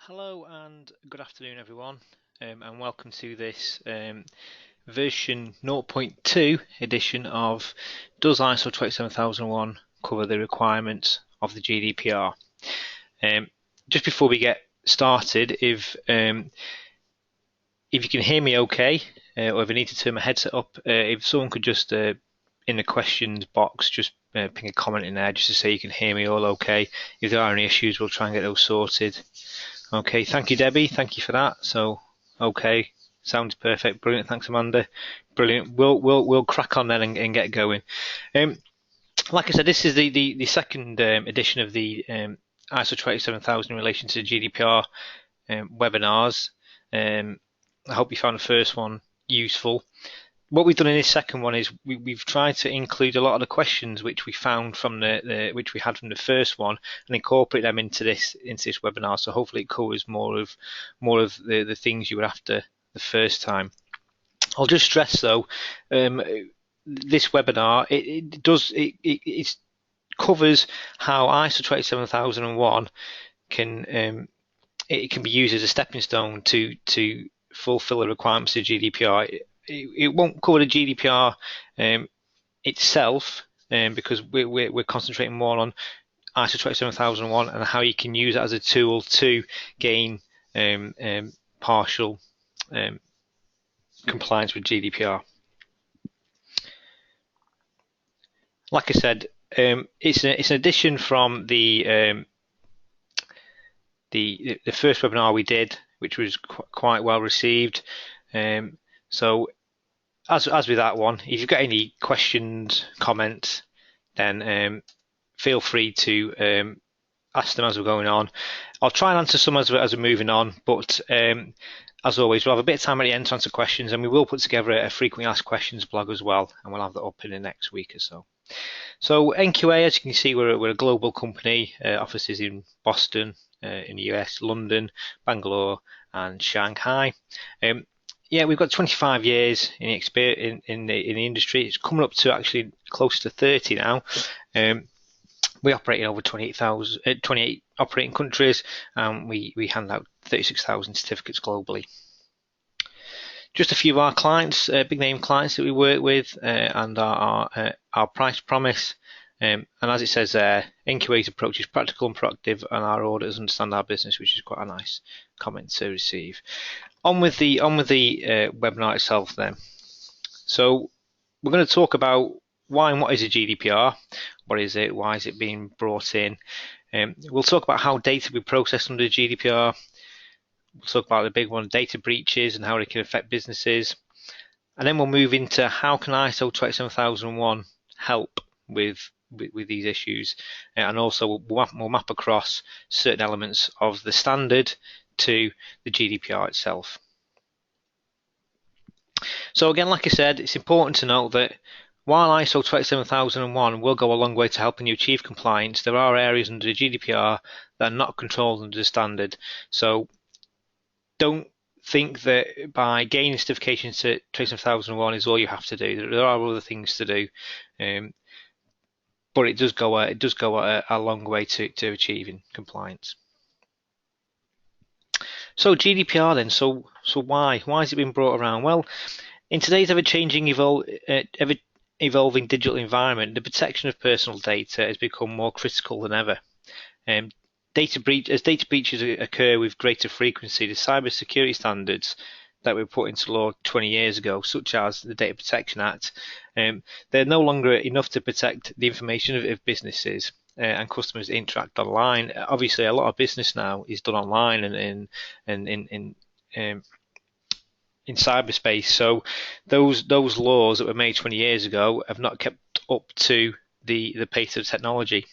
Hello and good afternoon everyone, and welcome to this version 0.2 edition of Does ISO 27001 cover the requirements of the GDPR? Just before we get started, if you can hear me okay, or if I need to turn my headset up, if someone could just in the questions box just ping a comment in there just to say you can hear me all okay. If there are any issues, we'll try and get those sorted. Okay, thank you, Debbie. Thank you for that. So, okay, sounds perfect. Brilliant. Thanks, Amanda. Brilliant. We'll crack on then and get going. Like I said, this is the second edition of the ISO 27000 in relation to GDPR webinars. I hope you found the first one useful. What we've done in this second one is we've tried to include a lot of the questions which we found from which we had from the first one and incorporate them into this webinar. So hopefully it covers more of the things you were after the first time. I'll just stress though, this webinar it covers how ISO 27001 can it can be used as a stepping stone to fulfill the requirements of GDPR. It won't cover the GDPR itself because we're concentrating more on ISO 27001 and how you can use it as a tool to gain partial compliance with GDPR. Like I said, it's an addition from the first webinar we did, which was quite well received. So as with that one, if you've got any questions, comments, then feel free to ask them as we're going on. I'll try and answer some as we're moving on, but as always, we'll have a bit of time at the end to answer questions, and we will put together a frequently asked questions blog as well, and we'll have that up in the next week or so. So NQA, as you can see, we're a global company, offices in Boston, in the US, London, Bangalore, and Shanghai. Yeah, we've got 25 years in experience in the industry. It's coming up to actually close to 30 now. We operate in over 28 operating countries, and we hand out 36,000 certificates globally. Just a few of our clients, big name clients that we work with, and our price promise. And as it says there, NQA's approach is practical and proactive, and our auditors understand our business, which is quite a nice comment to receive. On with the webinar itself then. So we're going to talk about why and what is a GDPR, what is it, why is it being brought in. We'll talk about how data will be processed under GDPR. We'll talk about the big one, data breaches and how they can affect businesses. And then we'll move into how can ISO 27001 help with these issues, and also we'll map across certain elements of the standard to the GDPR itself. So again, like I said, it's important to note that while ISO 27001 will go a long way to helping you achieve compliance, there are areas under the GDPR that are not controlled under the standard. So don't think that by gaining certifications to 27001 is all you have to do. There are other things to do. But it does go a long way to achieving compliance. So GDPR then, so why has it been brought around? Well, in today's ever-changing, evolving digital environment, the protection of personal data has become more critical than ever. As data breaches occur with greater frequency, the cybersecurity standards that were put into law 20 years ago, such as the Data Protection Act, they're no longer enough to protect the information of businesses and customers that interact online. Obviously, a lot of business now is done online and in cyberspace. So those laws that were made 20 years ago have not kept up to the pace of technology.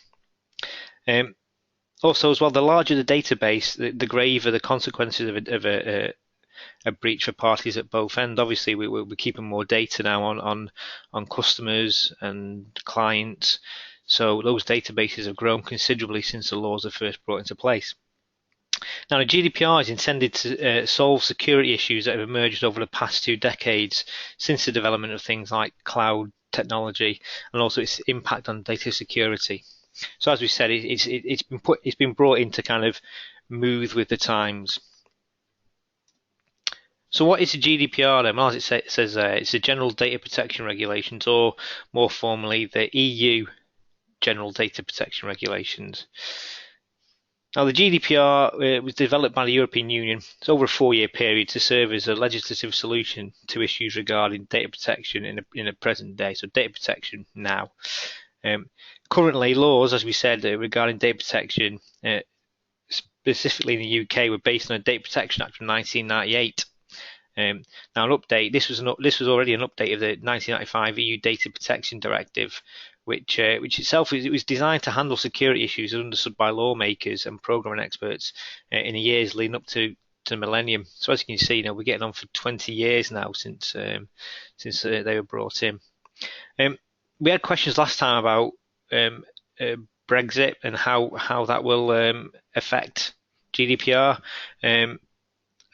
Also, as well, the larger the database, the graver the consequences of a breach for parties at both ends. Obviously, we're keeping more data now on customers and clients, so those databases have grown considerably since the laws are first brought into place. Now, the GDPR is intended to solve security issues that have emerged over the past 2 decades since the development of things like cloud technology and also its impact on data security. So as we said, it's been brought in to kind of move with the times. So what is the GDPR then? Well, as it says there, it's the General Data Protection Regulations, or more formally, the EU General Data Protection Regulations. Now, the GDPR was developed by the European Union. It's over a 4-year period to serve as a legislative solution to issues regarding data protection in the present day. So data protection now. Currently, laws, as we said, regarding data protection, specifically in the UK, were based on a Data Protection Act from 1998. Now, an update. This was already an update of the 1995 EU Data Protection Directive, which itself was designed to handle security issues understood by lawmakers and programming experts in the years leading up to the millennium. So as you can see, we're getting on for 20 years now since they were brought in. We had questions last time about Brexit and how that will affect GDPR.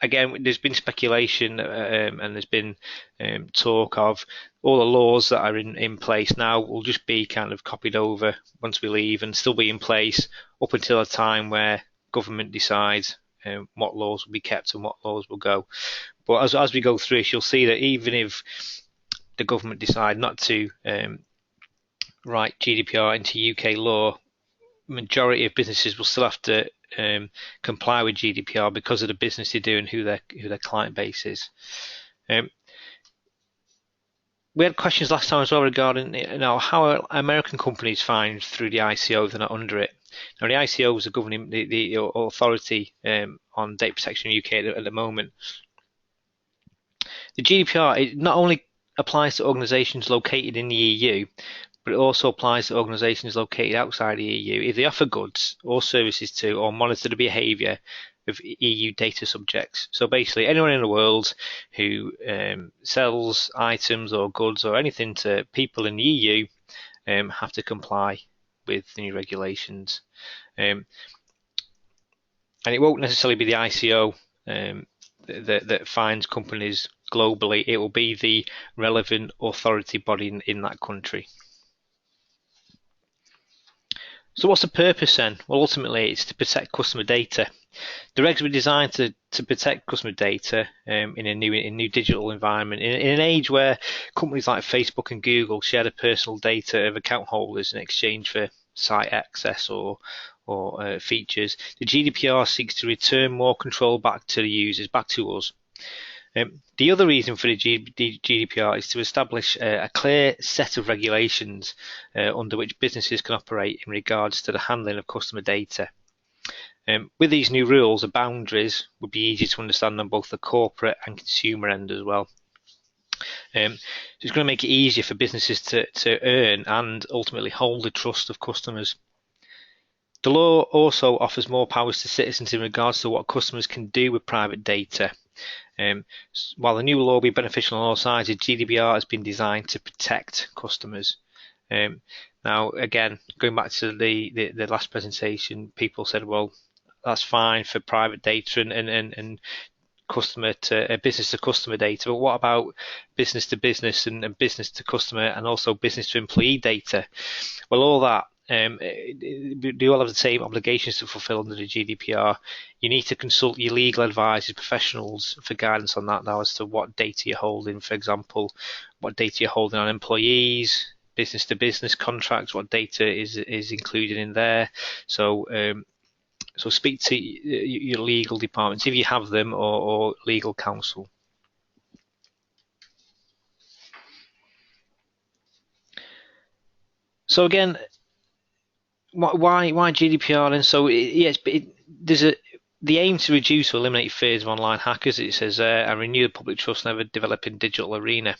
Again, there's been speculation and there's been talk of all the laws that are in place now will just be kind of copied over once we leave and still be in place up until a time where government decides what laws will be kept and what laws will go. But as we go through this, you'll see that even if the government decide not to write GDPR into UK law, majority of businesses will still have to comply with GDPR because of the business they do and who their client base is. We had questions last time as well regarding how American companies find through the ICO if they're not under it. Now, the ICO is the governing the authority on data protection in the UK at the moment. The GDPR, it not only applies to organisations located in the EU, but it also applies to organisations located outside the EU if they offer goods or services to or monitor the behaviour of EU data subjects. So basically, anyone in the world who sells items or goods or anything to people in the EU have to comply with the new regulations. And it won't necessarily be the ICO that finds companies globally. It will be the relevant authority body in that country. So what's the purpose then? Well, ultimately, it's to protect customer data. The regs were designed to protect customer data in a new digital environment. In an age where companies like Facebook and Google share the personal data of account holders in exchange for site access or features, the GDPR seeks to return more control back to the users, back to us. The other reason for the GDPR is to establish a clear set of regulations under which businesses can operate in regards to the handling of customer data. With these new rules, the boundaries would be easy to understand on both the corporate and consumer end as well. So it's going to make it easier for businesses to earn and ultimately hold the trust of customers. The law also offers more powers to citizens in regards to what customers can do with private data. While the new law will be beneficial on all sides, the GDPR has been designed to protect customers. Now, again, going back to the last presentation, people said, well, that's fine for private data and customer to business to customer data, but what about business to business and business to customer and also business to employee data? Well, all that they all have the same obligations to fulfill under the GDPR. You need to consult your legal advisors, professionals for guidance on that now as to what data you're holding. For example, what data you're holding on employees, business to business contracts, what data is included in there. So speak to your legal departments if you have them or legal counsel. So again, why GDPR then? So yes, there's the aim to reduce or eliminate fears of online hackers. It says and renew the public trust in ever developing digital arena.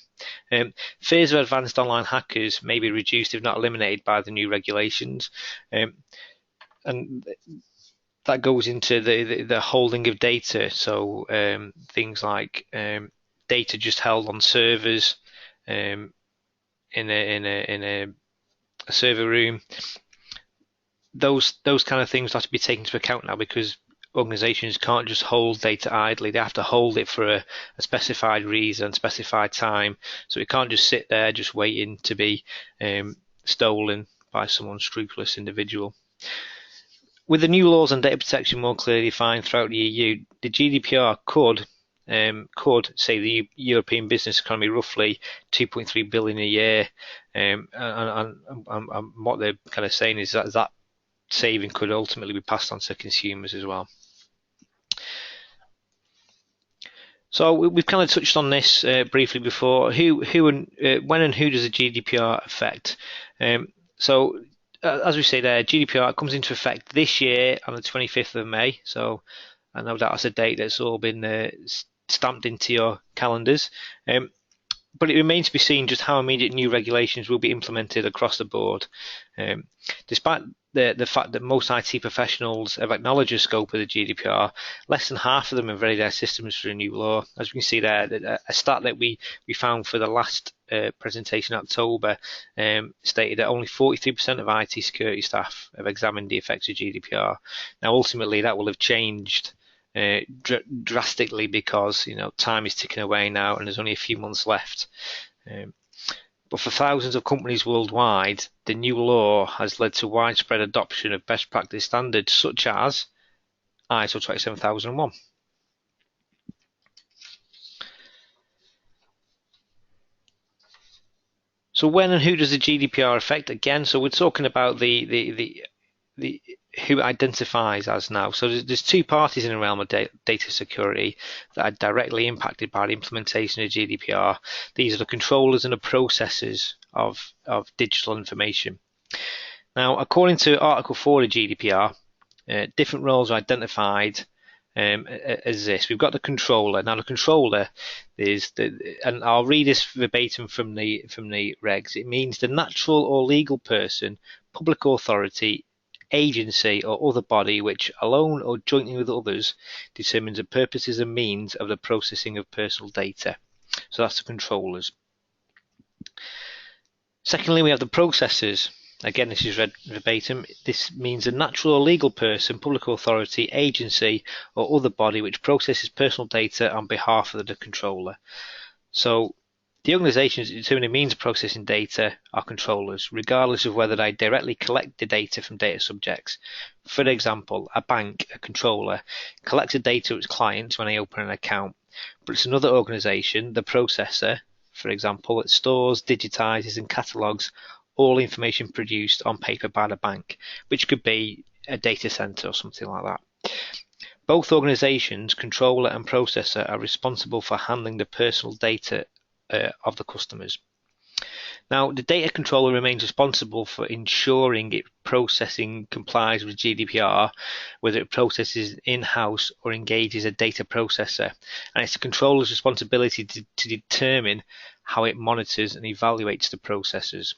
Fears of advanced online hackers may be reduced if not eliminated by the new regulations, and that goes into the holding of data. So things like data just held on servers in a server room. Those kind of things have to be taken into account now because organizations can't just hold data idly. They have to hold it for a specified reason, specified time. So it can't just sit there just waiting to be stolen by some unscrupulous individual. With the new laws on data protection more clearly defined throughout the EU, the GDPR could save the European business economy roughly 2.3 billion a year, and what they're kind of saying is that saving could ultimately be passed on to consumers as well. So we've kind of touched on this briefly before. Who and when and who does the GDPR affect? As we say there, GDPR comes into effect this year on the 25th of May. So I know that's a date that's all been stamped into your calendars. But it remains to be seen just how immediate new regulations will be implemented across the board. Despite the fact that most IT professionals have acknowledged the scope of the GDPR, less than half of them have readied their systems for a new law. As we can see there, a stat that we found for the last presentation in October stated that only 43% of IT security staff have examined the effects of GDPR. Now, ultimately, that will have changed drastically because time is ticking away now and there's only a few months left. But for thousands of companies worldwide, the new law has led to widespread adoption of best practice standards such as ISO 27001. So when and who does the GDPR affect? Again, so we're talking about the who identifies as now. So there's two parties in the realm of data security that are directly impacted by the implementation of GDPR. These are the controllers and the processors of digital information. Now, according to Article 4 of GDPR, different roles are identified as this. We've got the controller. Now, the controller is and I'll read this verbatim from the regs. It means the natural or legal person, public authority, agency or other body which alone or jointly with others determines the purposes and means of the processing of personal data. So that's the controllers. Secondly, we have the processors. Again, this is read verbatim. This means a natural or legal person, public authority, agency or other body which processes personal data on behalf of the controller. So the organizations that determine the means of processing data are controllers, regardless of whether they directly collect the data from data subjects. For example, a bank, a controller, collects the data of its clients when they open an account, but it's another organization, the processor, for example, that stores, digitizes and catalogs all information produced on paper by the bank, which could be a data center or something like that. Both organizations, controller and processor, are responsible for handling the personal data of the customers. Now, the data controller remains responsible for ensuring its processing complies with GDPR, whether it processes in-house or engages a data processor, and it's the controller's responsibility to determine how it monitors and evaluates the processes.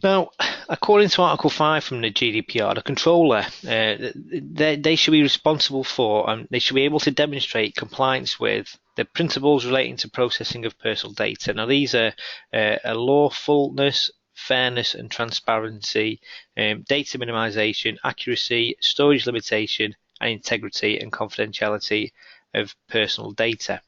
Now, according to Article 5 from the GDPR, the controller, they should be responsible for and they should be able to demonstrate compliance with the principles relating to processing of personal data. Now, these are lawfulness, fairness and transparency, data minimization, accuracy, storage limitation, and integrity and confidentiality of personal data.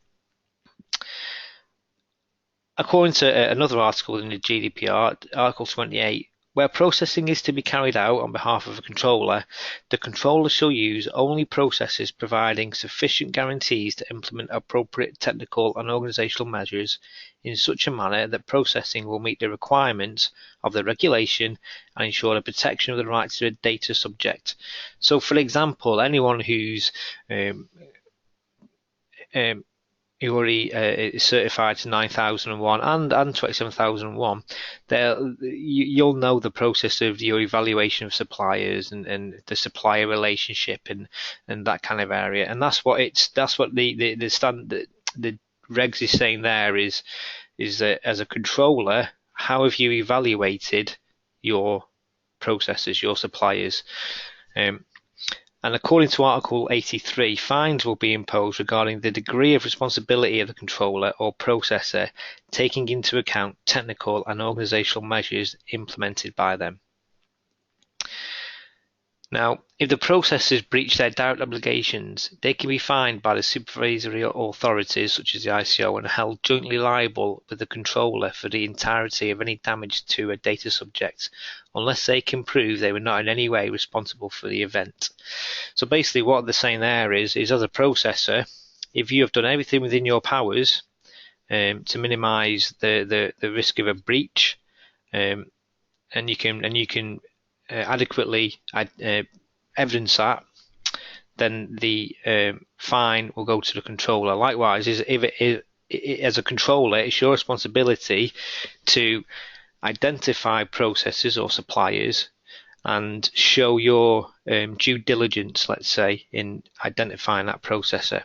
According to another article in the GDPR, Article 28, where processing is to be carried out on behalf of a controller, the controller shall use only processes providing sufficient guarantees to implement appropriate technical and organizational measures in such a manner that processing will meet the requirements of the regulation and ensure the protection of the rights of the data subject. So, for example, anyone who's who already is certified to 9001 and 27001, you'll know the process of your evaluation of suppliers and the supplier relationship and that kind of area. And that's what the regs is saying there is that as a controller, how have you evaluated your processes, your suppliers? And according to Article 83, fines will be imposed regarding the degree of responsibility of the controller or processor, taking into account technical and organizational measures implemented by them. Now, if the processors breach their direct obligations, they can be fined by the supervisory authorities such as the ICO and held jointly liable with the controller for the entirety of any damage to a data subject, unless they can prove they were not in any way responsible for the event. So basically what they're saying there is as a processor, if you have done everything within your powers to minimize the risk of a breach, and you can adequately evidence that, then the fine will go to the controller. Likewise, as a controller, it's your responsibility to identify processors or suppliers and show your due diligence, let's say, in identifying that processor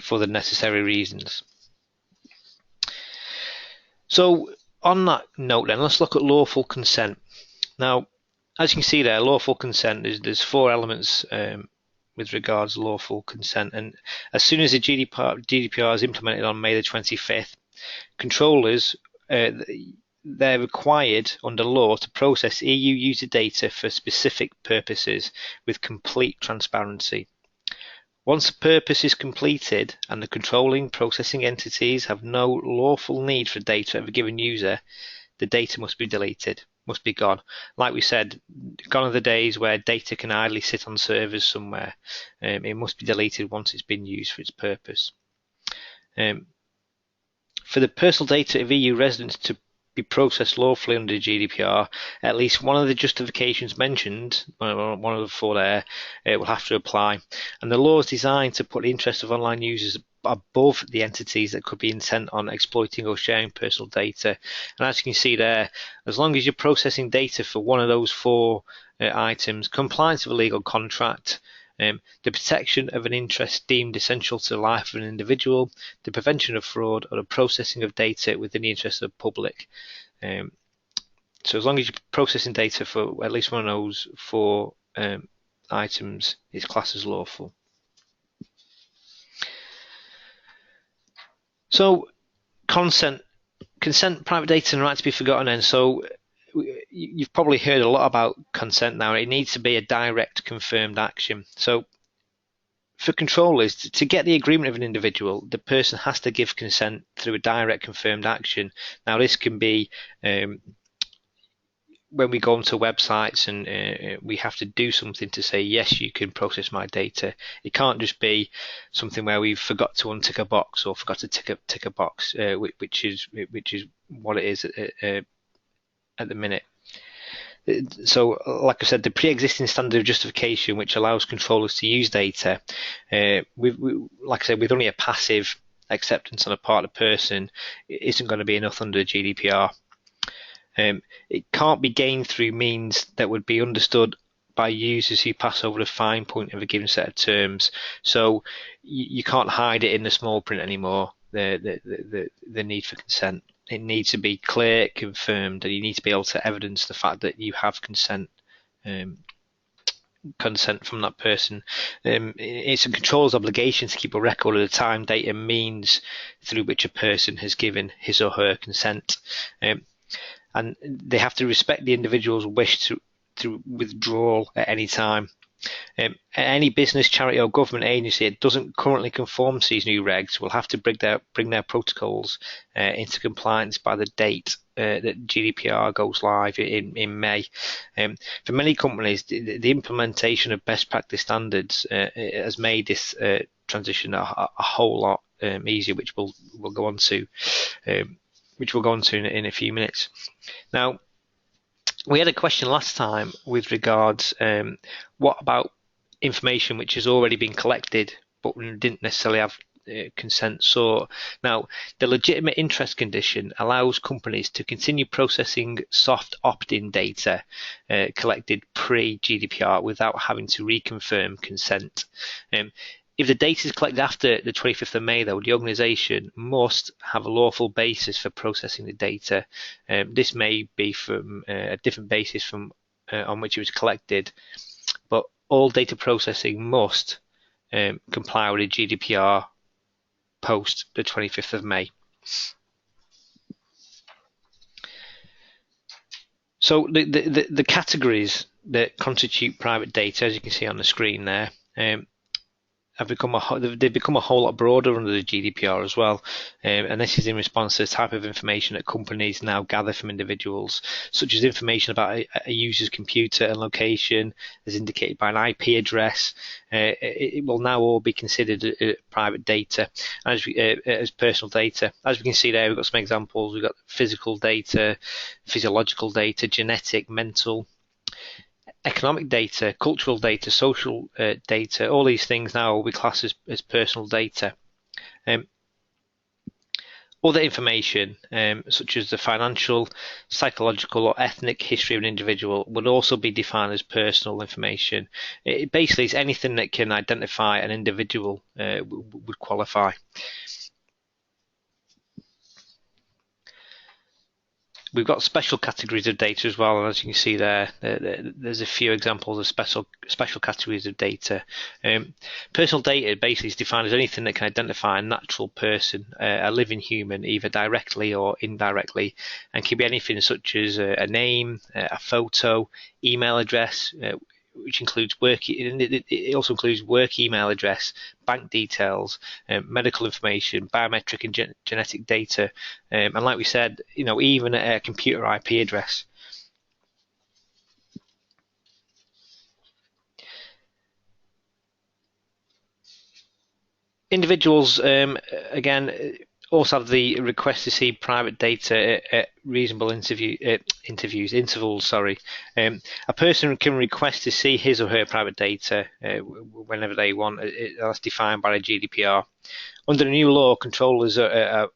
for the necessary reasons. So on that note then, let's look at lawful consent. Now, as you can see there, lawful consent, there's 4 elements with regards to lawful consent. And as soon as the GDPR is implemented on May the 25th, controllers, they're required under law to process EU user data for specific purposes with complete transparency. Once the purpose is completed and the controlling processing entities have no lawful need for data of a given user, the data must be deleted, must be gone. Like we said, gone are the days where data can idly sit on servers somewhere. It must be deleted once it's been used for its purpose. For the personal data of EU residents to be processed lawfully under GDPR, at least one of the justifications mentioned, one of the 4 there, will have to apply. And the law is designed to put the interests of online users above the entities that could be intent on exploiting or sharing personal data. And as you can see there, as long as you're processing data for one of those 4 items, compliance with a legal contract, the protection of an interest deemed essential to the life of an individual, the prevention of fraud, or the processing of data within the interest of the public. So as long as you're processing data for at least one of those 4 items, it's classed as lawful. So consent, private data, and right to be forgotten. And so you've probably heard a lot about consent now. It needs to be a direct confirmed action. So for controllers, to get the agreement of an individual, the person has to give consent through a direct confirmed action. Now this can be when we go onto websites and we have to do something to say, yes, you can process my data. It can't just be something where we forgot to untick a box or forgot to tick a box, which is what it is at the minute. So, like I said, the pre-existing standard of justification, which allows controllers to use data, like I said, with only a passive acceptance on the part of the person, it isn't going to be enough under GDPR. It can't be gained through means that would be understood by users who pass over the fine point of a given set of terms. So you can't hide it in the small print anymore, the need for consent. It needs to be clear, confirmed, and you need to be able to evidence the fact that you have consent from that person. It's a controller's obligation to keep a record of the time, date, and means through which a person has given his or her consent. And they have to respect the individual's wish to withdrawal at any time. Any business, charity, or government agency that doesn't currently conform to these new regs will have to bring their protocols into compliance by the date that GDPR goes live in May. For many companies, the implementation of best practice standards has made this transition a whole lot easier, which we'll go on to. In a few minutes. Now, we had a question last time with regards what about information which has already been collected but didn't necessarily have consent sought. Now, the legitimate interest condition allows companies to continue processing soft opt-in data collected pre-GDPR without having to reconfirm consent. If the data is collected after the 25th of May, though, the organisation must have a lawful basis for processing the data. This may be from a different basis from on which it was collected, but all data processing must comply with the GDPR post the 25th of May. So the categories that constitute private data, as you can see on the screen there, they've become a whole lot broader under the GDPR as well, and this is in response to the type of information that companies now gather from individuals, such as information about a user's computer and location, as indicated by an IP address. It will now all be considered private data as personal data. As we can see there, we've got some examples. We've got physical data, physiological data, genetic, mental, economic data, cultural data, social data. All these things now will be classed as personal data. Other information, such as the financial, psychological, or ethnic history of an individual, would also be defined as personal information. It basically is anything that can identify an individual would qualify. We've got special categories of data as well, and as you can see there, there's a few examples of special categories of data. Personal data basically is defined as anything that can identify a natural person, a living human, either directly or indirectly, and can be anything such as a name, a photo, email address, which includes it also includes work email address, bank details, medical information, biometric and genetic data, and like we said, even a computer IP address. Individuals, again, also have the request to see private data at reasonable intervals. A person can request to see his or her private data whenever they want. That's defined by the GDPR. Under the new law, controllers are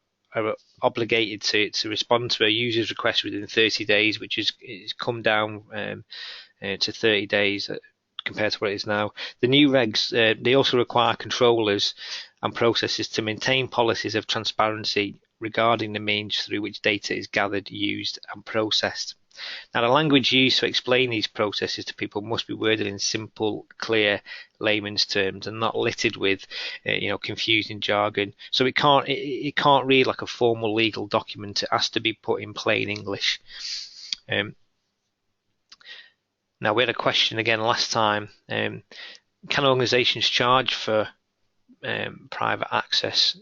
obligated to respond to a user's request within 30 days, which is come down to 30 days compared to what it is now. The new regs, they also require controllers and processes to maintain policies of transparency regarding the means through which data is gathered, used, and processed. Now, the language used to explain these processes to people must be worded in simple, clear layman's terms and not littered with, confusing jargon. So it can't read like a formal legal document. It has to be put in plain English. Now, we had a question again last time. Can organisations charge for private access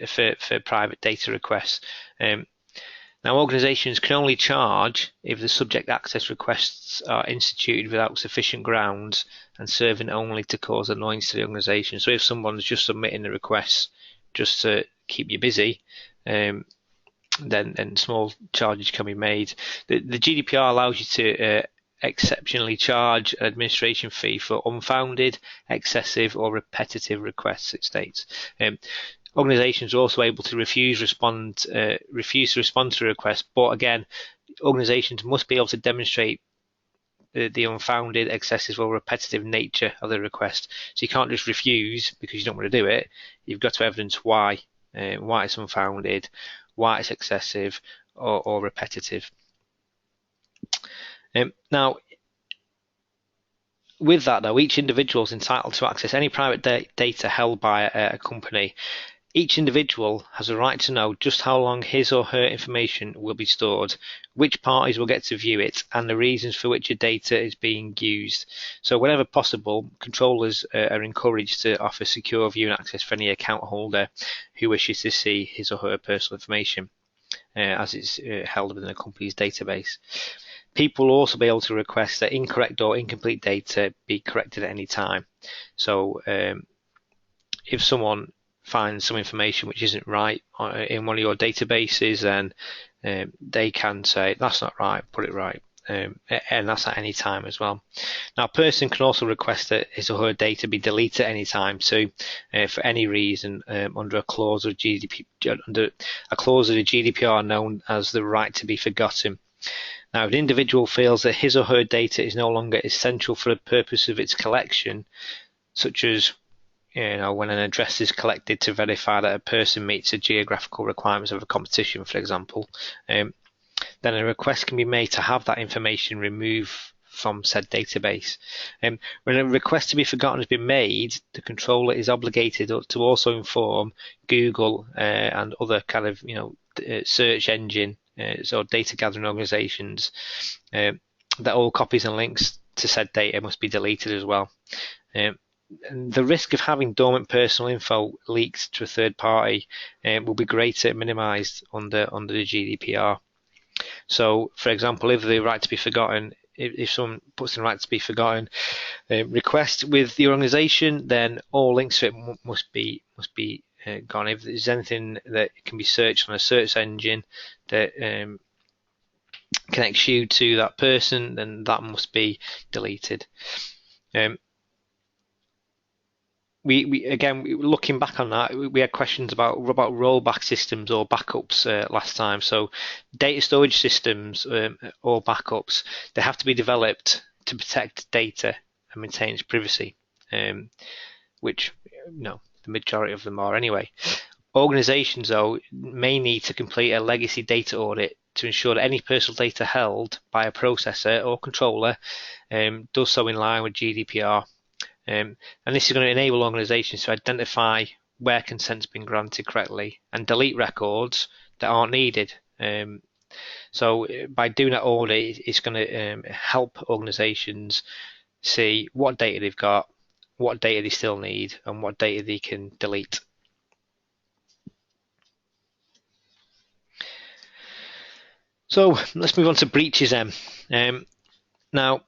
for private data requests? Now, organisations can only charge if the subject access requests are instituted without sufficient grounds and serving only to cause annoyance to the organisation. So if someone's just submitting a request just to keep you busy, then small charges can be made. The GDPR allows you to exceptionally charge an administration fee for unfounded, excessive, or repetitive requests, it states. Organisations are also able to refuse to respond to a request, but again, organisations must be able to demonstrate the unfounded, excessive, or repetitive nature of the request. So you can't just refuse because you don't want to do it. You've got to evidence why it's unfounded, why it's excessive, or repetitive. Now, with that though, each individual is entitled to access any private data held by a company. Each individual has a right to know just how long his or her information will be stored, which parties will get to view it, and the reasons for which your data is being used. So whenever possible, controllers are encouraged to offer secure view and access for any account holder who wishes to see his or her personal information as it's held within a company's database. People will also be able to request that incorrect or incomplete data be corrected at any time. So if someone finds some information which isn't right in one of your databases, then they can say, that's not right, put it right. And that's at any time as well. Now, a person can also request that his or her data be deleted at any time too, for any reason, under a clause of the GDPR known as the right to be forgotten. Now, if an individual feels that his or her data is no longer essential for the purpose of its collection, such as when an address is collected to verify that a person meets the geographical requirements of a competition, for example, then a request can be made to have that information removed from said database. When a request to be forgotten has been made, the controller is obligated to also inform Google and other kind of search engine so data gathering organisations, that all copies and links to said data must be deleted as well. And the risk of having dormant personal info leaked to a third party will be greater, minimised under the GDPR. So, for example, if the right to be forgotten, if someone puts in right to be forgotten request with the organisation, then all links to it must be gone. If there's anything that can be searched on a search engine that connects you to that person, then that must be deleted. We again, looking back on that, we had questions about rollback systems or backups last time. So data storage systems or backups, they have to be developed to protect data and maintain its privacy, which the majority of them are anyway. Organizations, though, may need to complete a legacy data audit to ensure that any personal data held by a processor or controller does so in line with GDPR. And this is going to enable organizations to identify where consent's been granted correctly and delete records that aren't needed. So by doing that audit, it's going to help organizations see what data they've got, what data they still need, and what data they can delete. So let's move on to breaches then. Now,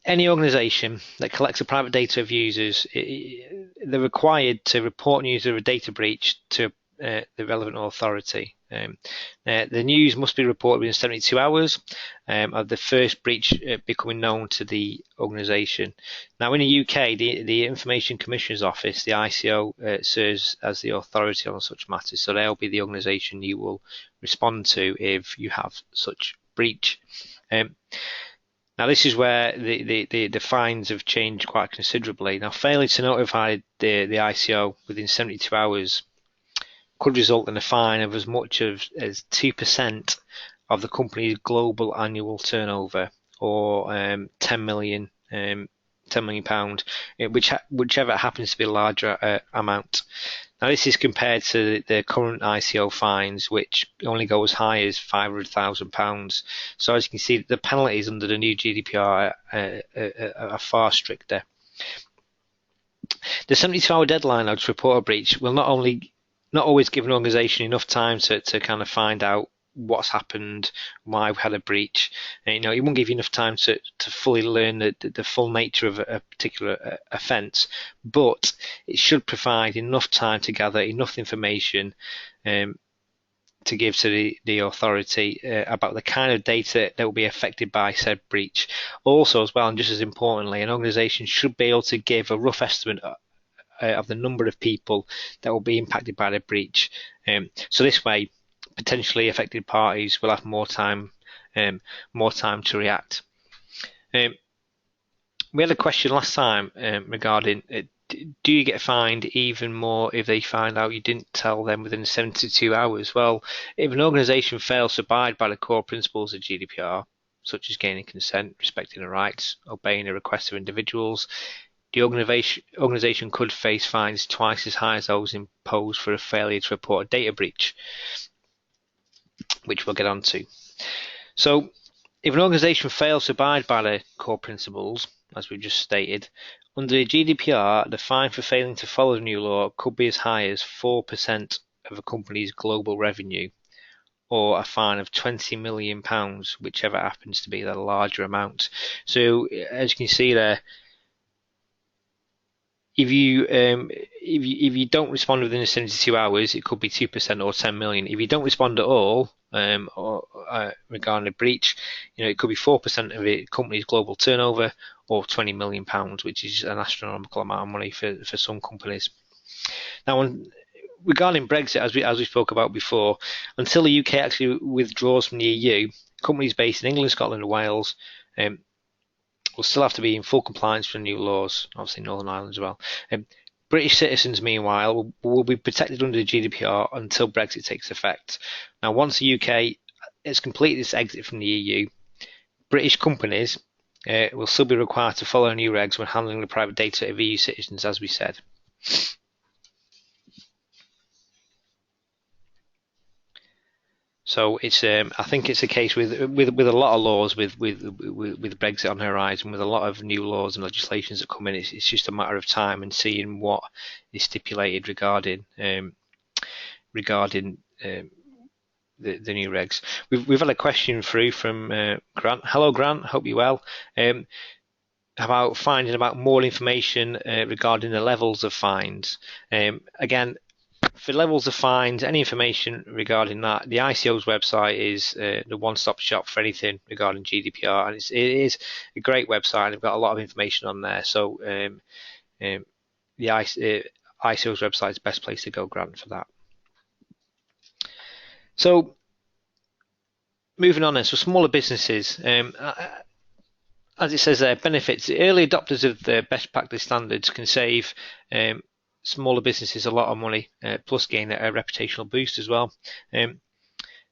any organisation that collects the private data of users, they're required to report news of a data breach to the relevant authority. The news must be reported within 72 hours of the first breach becoming known to the organisation. Now, in the UK, the Information Commissioner's Office, the ICO, serves as the authority on such matters. So they'll be the organisation you will respond to if you have such breach. Now, this is where the fines have changed quite considerably. Now, failing to notify the ICO within 72 hours could result in a fine of as much as 2% of the company's global annual turnover, or 10 million pound, whichever happens to be a larger amount. Now, this is compared to the current ICO fines, which only go as high as £500,000. So as you can see, the penalties under the new GDPR are far stricter. The 72-hour deadline to report a breach will not always give an organisation enough time to kind of find out what's happened, why we had a breach. And, it won't give you enough time to fully learn the full nature of a particular offence, but it should provide enough time to gather enough information to give to the authority about the kind of data that will be affected by said breach. Also, as well, and just as importantly, an organisation should be able to give a rough estimate of the number of people that will be impacted by the breach. So this way, potentially affected parties will have more time to react. We had a question last time regarding do you get fined even more if they find out you didn't tell them within 72 hours? Well, if an organisation fails to abide by the core principles of GDPR, such as gaining consent, respecting the rights, obeying the requests of individuals, the organisation could face fines twice as high as those imposed for a failure to report a data breach, which we'll get on to. So, if an organisation fails to abide by the core principles, as we've just stated, under the GDPR, the fine for failing to follow the new law could be as high as 4% of a company's global revenue, or a fine of £20 million, whichever happens to be the larger amount. So, as you can see there, if you don't respond within the 72 hours, it could be 2% or 10 million. If you don't respond at all, regarding a breach, it could be 4% of a company's global turnover, or £20 million, which is an astronomical amount of money for some companies. Now, regarding Brexit, as we spoke about before, until the UK actually withdraws from the EU, companies based in England, Scotland, and Wales will still have to be in full compliance with new laws, obviously Northern Ireland as well. British citizens, meanwhile, will be protected under the GDPR until Brexit takes effect. Now, once the UK has completed its exit from the EU, British companies will still be required to follow new regs when handling the private data of EU citizens, as we said. So it's I think it's a case with a lot of laws with Brexit on the horizon, with a lot of new laws and legislations that come in. It's just a matter of time and seeing what is stipulated regarding the new regs. We've had a question through from Grant. Hello, Grant. Hope you're well. About finding about more information regarding the levels of fines. Again, for levels of fines, any information regarding that, the ICO's website is the one-stop shop for anything regarding GDPR, and it is a great website. They've got a lot of information on there. So the ICO's website is the best place to go, Grant, for that. So moving on then, so smaller businesses. As it says there, benefits. The early adopters of the best practice standards can save smaller businesses a lot of money, plus gain a reputational boost as well.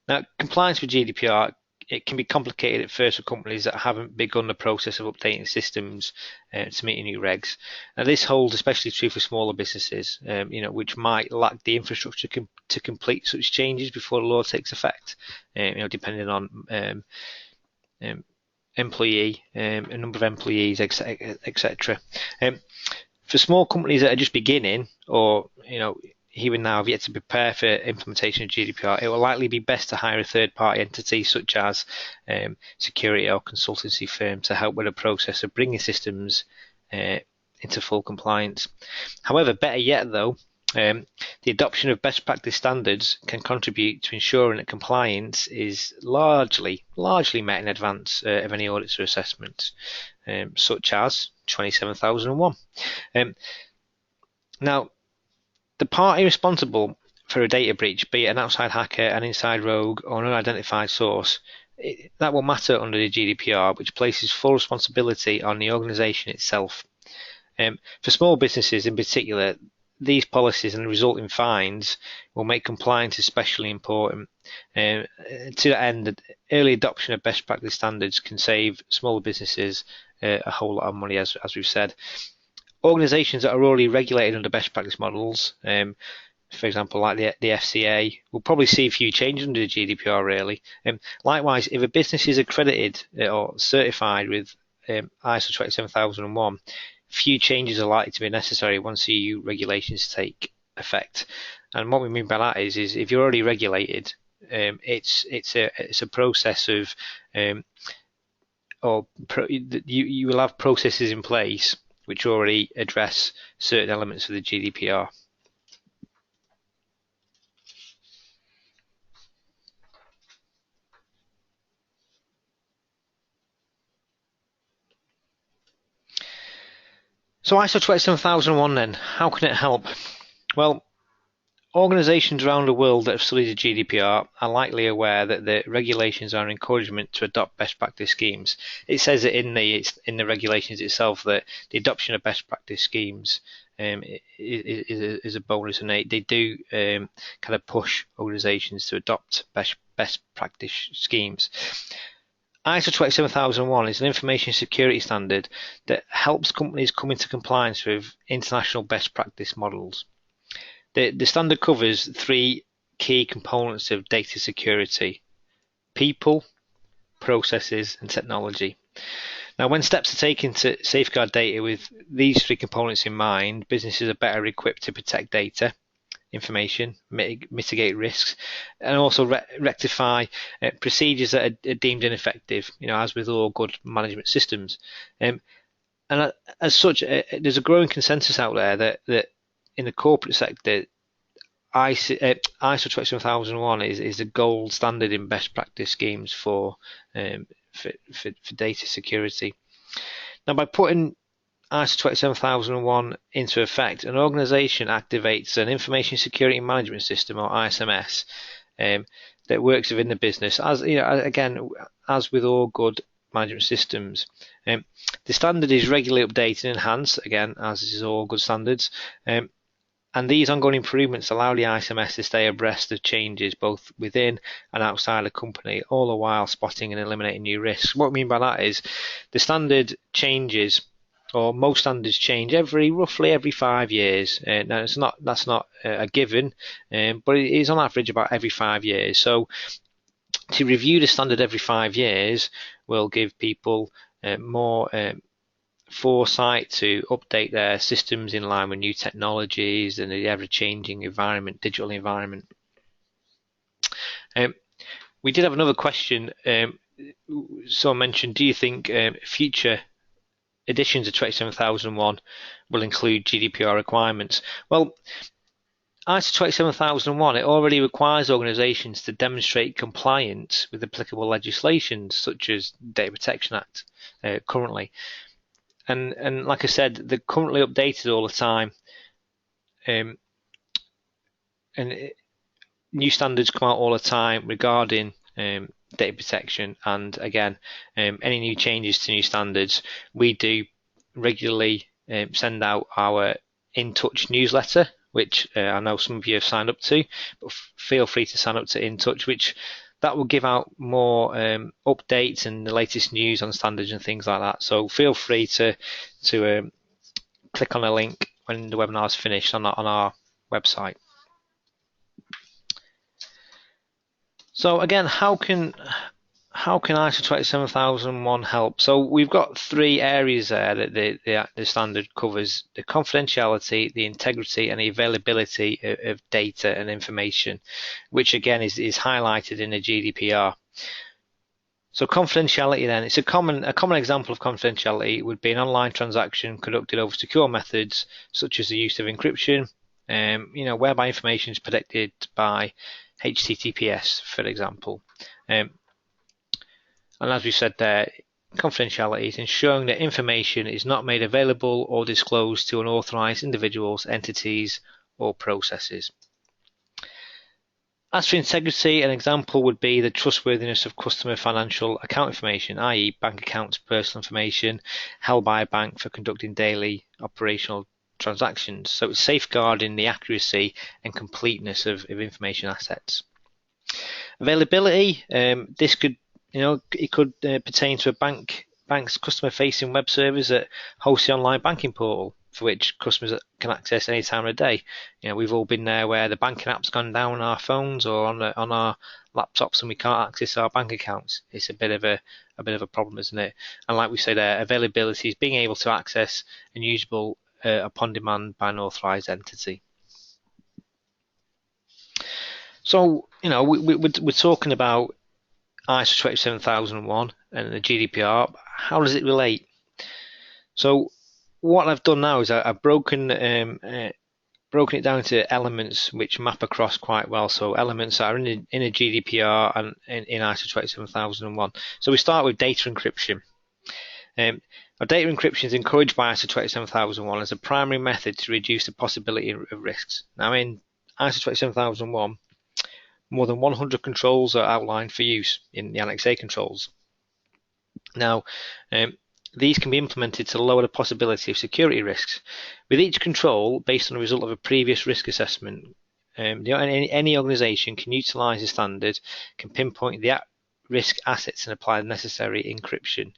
Now, compliance with GDPR, it can be complicated at first for companies that haven't begun the process of updating systems to meet new regs. Now, this holds especially true for smaller businesses, which might lack the infrastructure to complete such changes before the law takes effect. Depending on employee, a number of employees, etc. For small companies that are just beginning, or even now have yet to prepare for implementation of GDPR, it will likely be best to hire a third-party entity such as security or consultancy firm to help with the process of bringing systems into full compliance. However, better yet though, the adoption of best practice standards can contribute to ensuring that compliance is largely met in advance of any audits or assessments, such as 27001. Now, the party responsible for a data breach, be it an outside hacker, an inside rogue, or an unidentified source, that will matter under the GDPR, which places full responsibility on the organisation itself. For small businesses in particular, these policies and the resulting fines will make compliance especially important. To that end, the early adoption of best practice standards can save smaller businesses a whole lot of money, as we've said. Organisations that are already regulated under best practice models, for example, like the FCA, will probably see a few changes under the GDPR, really. Likewise, if a business is accredited or certified with ISO 27001, few changes are likely to be necessary once EU regulations take effect. And what we mean by that is if you're already regulated, it's a process of you will have processes in place which already address certain elements of the GDPR. So ISO 27001 then, how can it help? Well, organisations around the world that have studied the GDPR are likely aware that the regulations are an encouragement to adopt best practice schemes. It says it in the regulations itself that the adoption of best practice schemes is a bonus, and they do kind of push organisations to adopt best practice schemes. ISO 27001 is an information security standard that helps companies come into compliance with international best practice models. The standard covers three key components of data security: people, processes, and technology. Now, when steps are taken to safeguard data with these three components in mind, businesses are better equipped to protect data, information, mitigate risks, and also rectify procedures that are deemed ineffective, as with all good management systems. And as such, there's a growing consensus out there that in the corporate sector, ISO 27001 is the gold standard in best practice schemes for data security. Now, by putting ISO 27001 into effect, an organisation activates an information security management system, or ISMS, that works within the business. As with all good management systems, the standard is regularly updated and enhanced, again, as is all good standards. And these ongoing improvements allow the ISMS to stay abreast of changes both within and outside the company, all the while spotting and eliminating new risks. What I mean by that is the standard changes, or most standards change roughly every 5 years. Now that's not a given, but it is on average about every 5 years. So To review the standard every 5 years will give people more foresight to update their systems in line with new technologies and the ever-changing environment, digital environment. We did have another question. Someone mentioned, do you think future editions of 27001 will include GDPR requirements? Well, ISO 27001, it already requires organisations to demonstrate compliance with applicable legislation, such as Data Protection Act, currently. And like I said, they're currently updated all the time. And new standards come out all the time regarding data protection. And again, any new changes to new standards, we do regularly send out our In Touch newsletter, which I know some of you have signed up to, but feel free to sign up to In Touch, which that will give out more updates and the latest news on standards and things like that. So feel free to click on a link when the webinar is finished on our website. So again, how can ISO 27001 help? So we've got 3 areas there that the standard covers: the confidentiality, the integrity, and the availability of data and information, which again is highlighted in the GDPR. So confidentiality, then, it's a common example of confidentiality would be an online transaction conducted over secure methods, such as the use of encryption, whereby information is protected by HTTPS, for example. And as we said there, confidentiality is ensuring that information is not made available or disclosed to unauthorized individuals, entities, or processes. As for integrity, an example would be the trustworthiness of customer financial account information, i.e. bank accounts, personal information held by a bank for conducting daily operational transactions. So it's safeguarding the accuracy and completeness of information assets. Availability, this could it could pertain to a bank's customer-facing web servers that host the online banking portal, for which customers can access any time of the day. We've all been there where the banking app's gone down on our phones or on our laptops and we can't access our bank accounts. It's a bit of a problem, isn't it? And like we said, availability is being able to access and usable upon demand by an authorized entity. So we're talking about ISO 27001 and the GDPR. How does it relate? So what I've done now is I've broken it down to elements which map across quite well. So elements that are in a GDPR and in ISO 27001. So we start with data encryption. Our data encryption is encouraged by ISO 27001 as a primary method to reduce the possibility of risks. Now in ISO 27001, more than 100 controls are outlined for use in the Annex A controls. Now, these can be implemented to lower the possibility of security risks. With each control, based on the result of a previous risk assessment, any organisation can utilise the standard, can pinpoint the at-risk assets and apply the necessary encryption.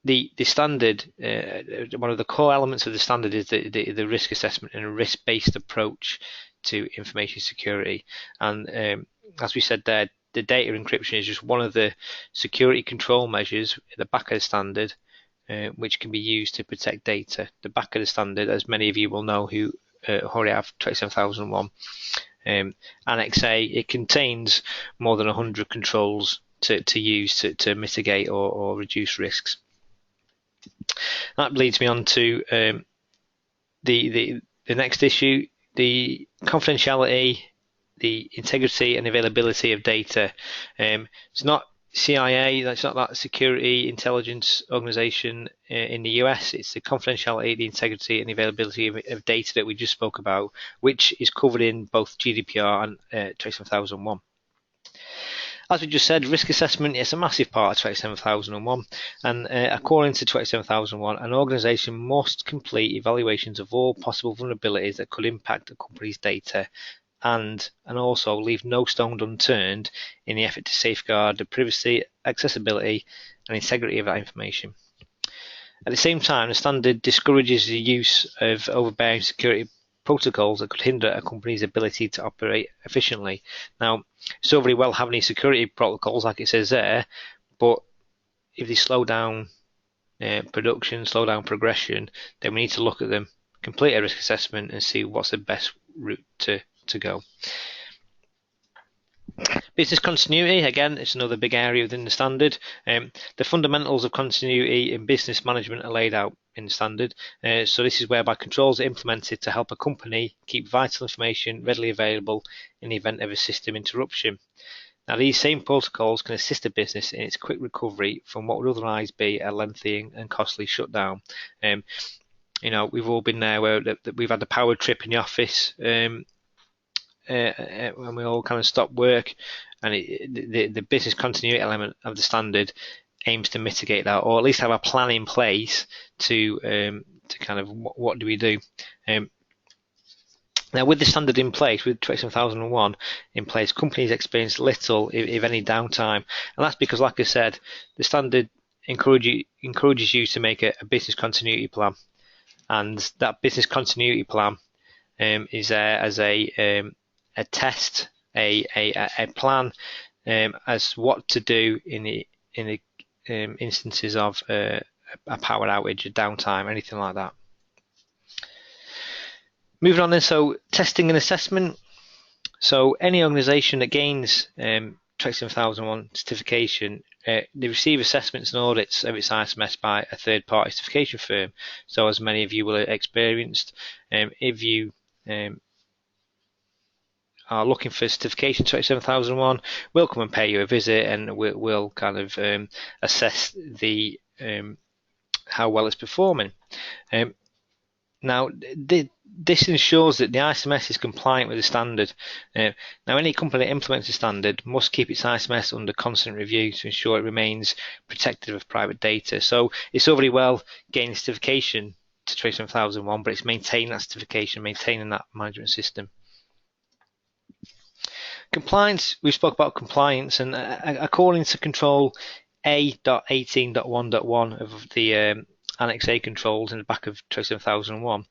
The standard, one of the core elements of the standard is the risk assessment and a risk-based approach to information security. And as we said there, the data encryption is just one of the security control measures at the back of the standard, which can be used to protect data. The back of the standard, as many of you will know who already have 27001, Annex A, it contains more than 100 controls to use to mitigate or reduce risks. That leads me on to the next issue, the confidentiality, the integrity and availability of data. It's not CIA, that's not that security intelligence organization in the US. It's the confidentiality, the integrity and the availability of data that we just spoke about, which is covered in both GDPR and 27001. As we just said, risk assessment is a massive part of 27001, and according to 27001, an organisation must complete evaluations of all possible vulnerabilities that could impact a company's data, and also leave no stone unturned in the effort to safeguard the privacy, accessibility, and integrity of that information. At the same time, the standard discourages the use of overbearing security protocols that could hinder a company's ability to operate efficiently. Now, it's all very well having these security protocols, like it says there, but if they slow down production, slow down progression, then we need to look at them, complete a risk assessment, and see what's the best route to go. Business continuity, again, it's another big area within the standard. The fundamentals of continuity in business management are laid out in the standard. So this is whereby controls are implemented to help a company keep vital information readily available in the event of a system interruption. Now, these same protocols can assist a business in its quick recovery from what would otherwise be a lengthy and costly shutdown. We've all been there where we've had the power trip in the office when we all kind of stopped work, and the business continuity element of the standard aims to mitigate that, or at least have a plan in place to kind of what do we do. Now, with the standard in place, with 27001 in place, companies experience little, if any, downtime, and that's because, like I said, the standard encourages you to make a business continuity plan, and that business continuity plan is there as a test, a plan as what to do in the instances of a power outage, a downtime, anything like that. Moving on then, so testing and assessment. So any organisation that gains 27001 certification, they receive assessments and audits of its ISMS by a third-party certification firm. So as many of you will have experienced, if you are looking for certification 27001, we'll come and pay you a visit, and we'll kind of assess the how well it's performing. Now, this ensures that the ISMS is compliant with the standard. Now, any company that implements the standard must keep its ISMS under constant review to ensure it remains protective of private data. So it's all very well gaining certification to 27001, but it's maintaining that certification, maintaining that management system. Compliance, we spoke about compliance, and according to control A.18.1.1 of the Annex A controls in the back of 27001,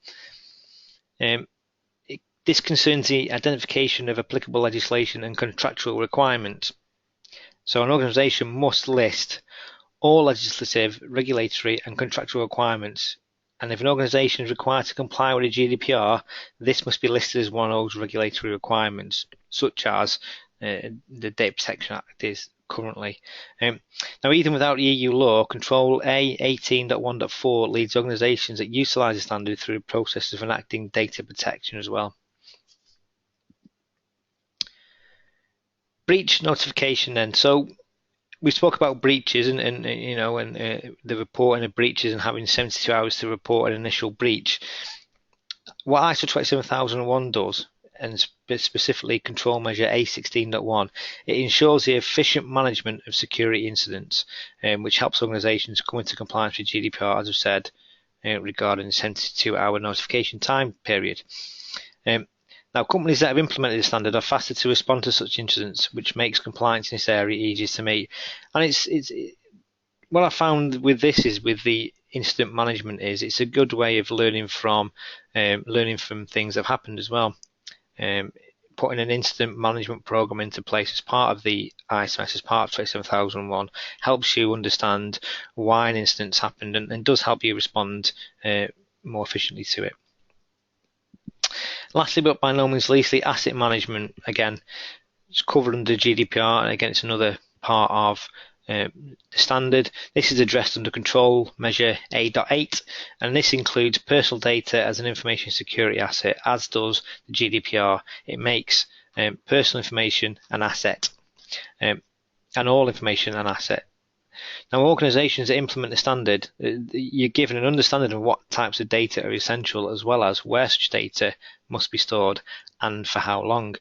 this concerns the identification of applicable legislation and contractual requirements. So an organisation must list all legislative, regulatory and contractual requirements, and if an organisation is required to comply with the GDPR, this must be listed as one of those regulatory requirements, such as the Data Protection Act is currently. Now, even without the EU law, Control A18.1.4 leads organisations that utilise the standard through the process of enacting data protection as well. Breach notification then. So we spoke about breaches and the reporting of breaches and having 72 hours to report an initial breach. What ISO 27001 does, and specifically control measure A16.1, it ensures the efficient management of security incidents, which helps organisations come into compliance with GDPR, as I've said, regarding the 72-hour notification time period. Now, companies that have implemented the standard are faster to respond to such incidents, which makes compliance in this area easier to meet. And it's what I found with this is with the incident management is it's a good way of learning from things that have happened as well. Putting an incident management program into place as part of the ISMS, as part of 27001, helps you understand why an incident's happened and does help you respond more efficiently to it. Lastly, but by no means leastly, asset management. Again, it's covered under GDPR, and again, it's another part of the standard. This is addressed under control measure A.8, and this includes personal data as an information security asset, as does the GDPR. It makes personal information an asset, and all information an asset. Now, organisations that implement the standard, you're given an understanding of what types of data are essential, as well as where such data must be stored and for how long.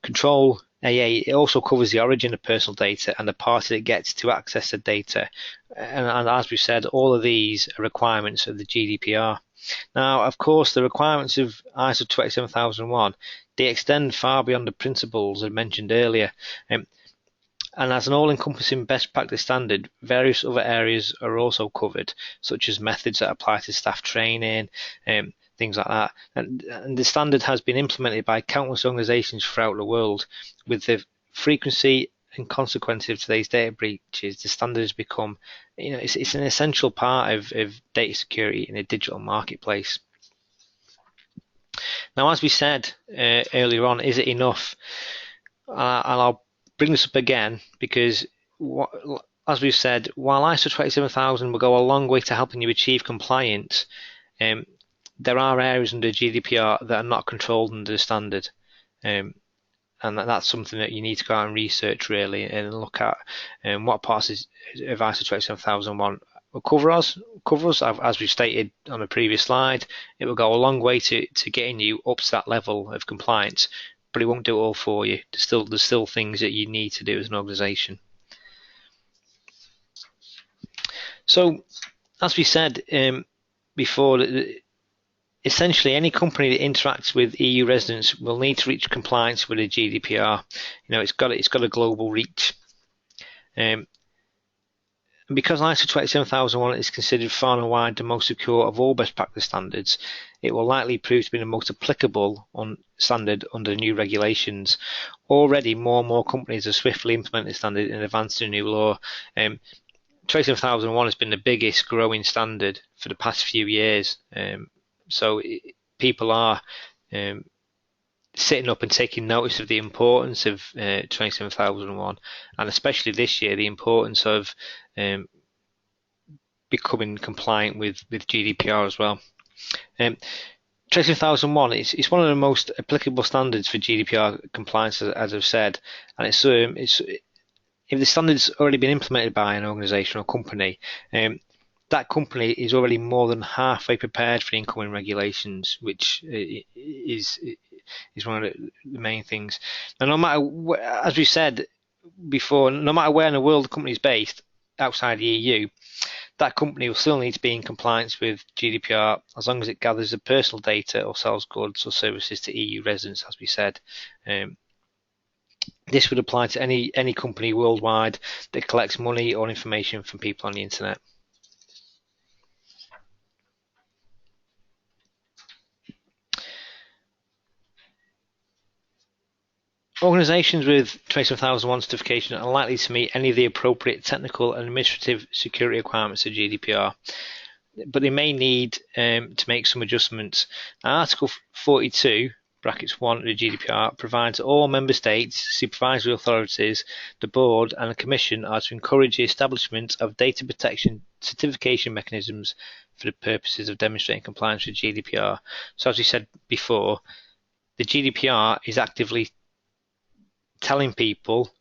Control AA, it also covers the origin of personal data and the party that gets to access the data. And as we've said, all of these are requirements of the GDPR. Now, of course, the requirements of ISO 27001, they extend far beyond the principles I mentioned earlier. And as an all-encompassing best practice standard, various other areas are also covered, such as methods that apply to staff training, things like that. And the standard has been implemented by countless organisations throughout the world. With the frequency and consequences of today's data breaches, the standard has become, it's an essential part of data security in a digital marketplace. Now, as we said earlier on, is it enough? And I'll bring this up again because, as we've said, while ISO 27000 will go a long way to helping you achieve compliance, there are areas under GDPR that are not controlled under the standard. And that's something that you need to go out and research really and look at what parts of ISO 27001 will cover us, as we've stated on the previous slide. It will go a long way to getting you up to that level of compliance, but it won't do it all for you. There's still things that you need to do as an organisation. So, as we said before, essentially any company that interacts with EU residents will need to reach compliance with the GDPR. It's got a global reach. And because ISO 27001 is considered far and wide the most secure of all best practice standards, it will likely prove to be the most applicable standard under the new regulations. Already, more and more companies have swiftly implemented the standard in advance to the new law. 27001 has been the biggest growing standard for the past few years. So people are sitting up and taking notice of the importance of 27001, and especially this year, the importance of becoming compliant with GDPR as well. 27001 is one of the most applicable standards for GDPR compliance, as I've said, and it's if the standard's already been implemented by an organisation or company, that company is already more than halfway prepared for the incoming regulations, which is one of the main things. And no matter, as we said before, no matter where in the world the company is based outside the EU, that company will still need to be in compliance with GDPR as long as it gathers the personal data or sells goods or services to EU residents, as we said. This would apply to any company worldwide that collects money or information from people on the internet. Organisations with 27001 certification are likely to meet any of the appropriate technical and administrative security requirements of GDPR, but they may need to make some adjustments. Now, Article 42 (1) of the GDPR provides that all member states, supervisory authorities, the board and the commission are to encourage the establishment of data protection certification mechanisms for the purposes of demonstrating compliance with GDPR. So as we said before, the GDPR is actively telling people,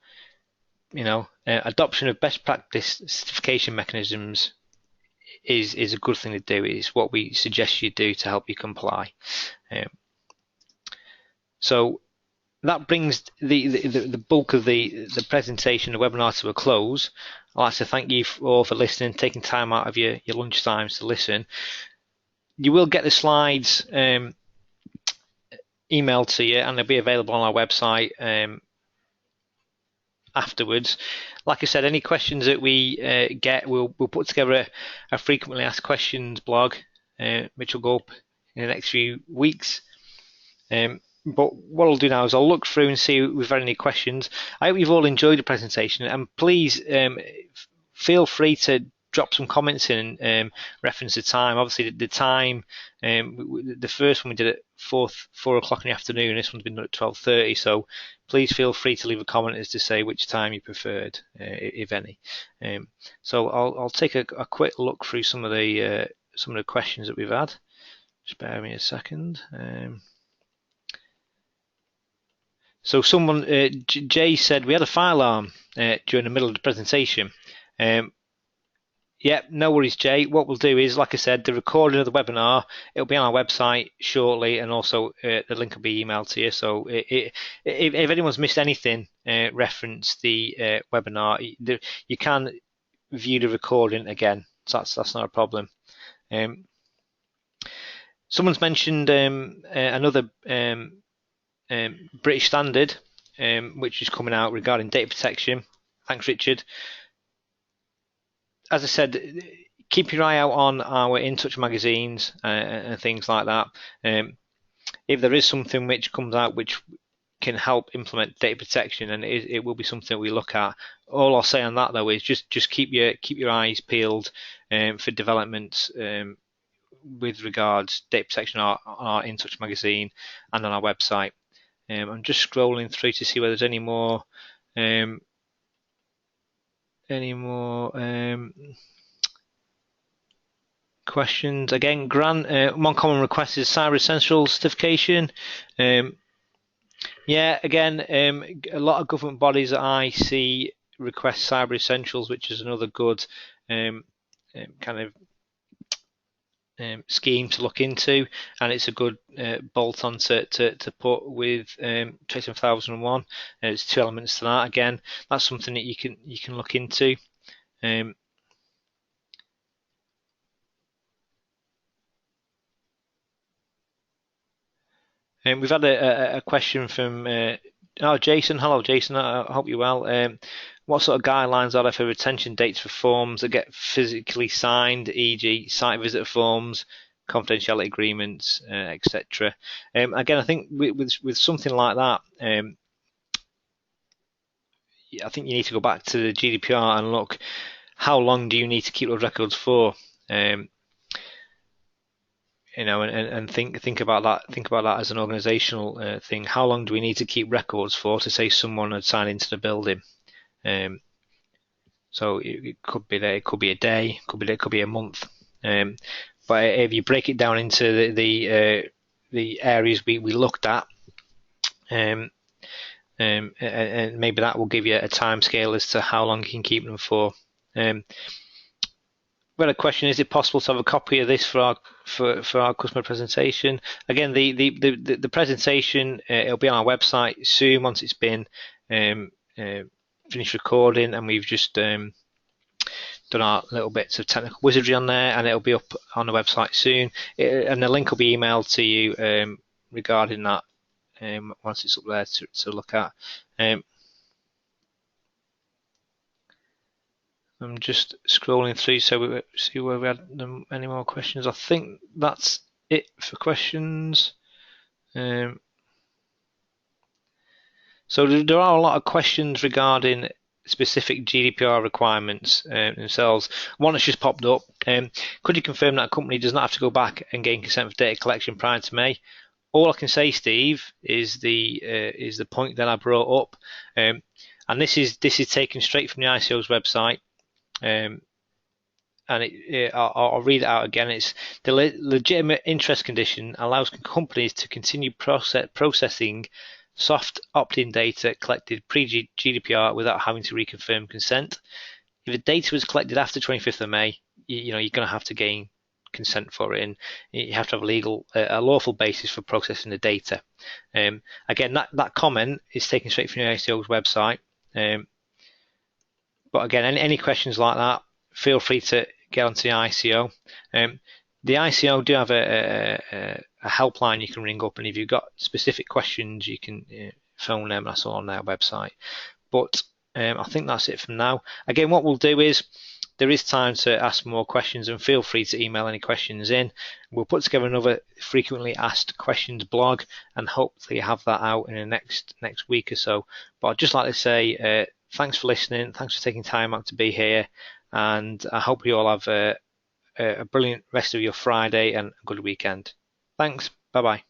adoption of best practice certification mechanisms is a good thing to do. It's what we suggest you do to help you comply. So that brings the bulk of the presentation, the webinar, to a close. I'd like to thank you all for listening, taking time out of your lunch times to listen. You will get the slides emailed to you, and they'll be available on our website afterwards. Like I said, any questions that we get, we'll put together a frequently asked questions blog, which will go up in the next few weeks. But what I'll do now is I'll look through and see if we've had any questions. I hope you've all enjoyed the presentation, and please feel free to drop some comments in and reference the time. Obviously, the time, the first one we did at 4 o'clock in the afternoon. This one's been done at 12:30. So please feel free to leave a comment as to say which time you preferred, if any. So I'll take a quick look through some of the questions that we've had. Just bear with me a second. So someone, Jay said, we had a fire alarm during the middle of the presentation. Yeah, no worries, Jay. What we'll do is, like I said, the recording of the webinar, it'll be on our website shortly, and also the link will be emailed to you. So if anyone's missed anything, reference the webinar, you can view the recording again. So that's not a problem. Someone's mentioned another British standard, which is coming out regarding data protection. Thanks, Richard. As I said, keep your eye out on our In Touch magazines and things like that. If there is something which comes out which can help implement data protection, and it will be something we look at. All I'll say on that though is just keep your eyes peeled for developments with regards to data protection on our In Touch magazine and on our website. I'm just scrolling through to see whether there's any more questions. Again, Grant, one common request is Cyber Essentials certification. Yeah, again, a lot of government bodies that I see request Cyber Essentials, which is another good kind of scheme to look into, and it's a good bolt on to put with 27001. There's two elements to that. Again, that's something that you can look into. We've had a question from Jason. Hello, Jason. I hope you're well. What sort of guidelines are there for retention dates for forms that get physically signed, e.g., site visitor forms, confidentiality agreements, etc.? Again, I think with something like that, I think you need to go back to the GDPR and look how long do you need to keep those records for. And think about that. Think about that as an organisational thing. How long do we need to keep records for to say someone had signed into the building? So it could be that it could be a day, it could be a month. But if you break it down into the areas we looked at, and maybe that will give you a time scale as to how long you can keep them for. Well, a question: is it possible to have a copy of this for our customer presentation? Again, the presentation it'll be on our website soon once it's been finished recording, and we've just done our little bits of technical wizardry on there, and it'll be up on the website soon. And the link will be emailed to you regarding that once it's up there to look at. I'm just scrolling through so we see where we had any more questions. I think that's it for questions. So there are a lot of questions regarding specific GDPR requirements themselves. One that's just popped up. Could you confirm that a company does not have to go back and gain consent for data collection prior to May? All I can say, Steve, is the point that I brought up, and this is taken straight from the ICO's website. And I'll read it out again. It's the legitimate interest condition allows companies to continue processing soft opt-in data collected pre-GDPR without having to reconfirm consent. If the data was collected after 25th of May, you're going to have to gain consent for it, and you have to have a lawful basis for processing the data. Again, that comment is taken straight from the ICO's website. But again, any questions like that, feel free to get onto the ICO. The ICO do have a helpline you can ring up, and if you've got specific questions, you can phone them. That's all on their website. But I think that's it from now. Again, what we'll do is there is time to ask more questions, and feel free to email any questions in. We'll put together another frequently asked questions blog, and hopefully have that out in the next week or so. But I'd just like to say thanks for listening. Thanks for taking time out to be here, and I hope you all have a brilliant rest of your Friday and a good weekend. Thanks. Bye bye.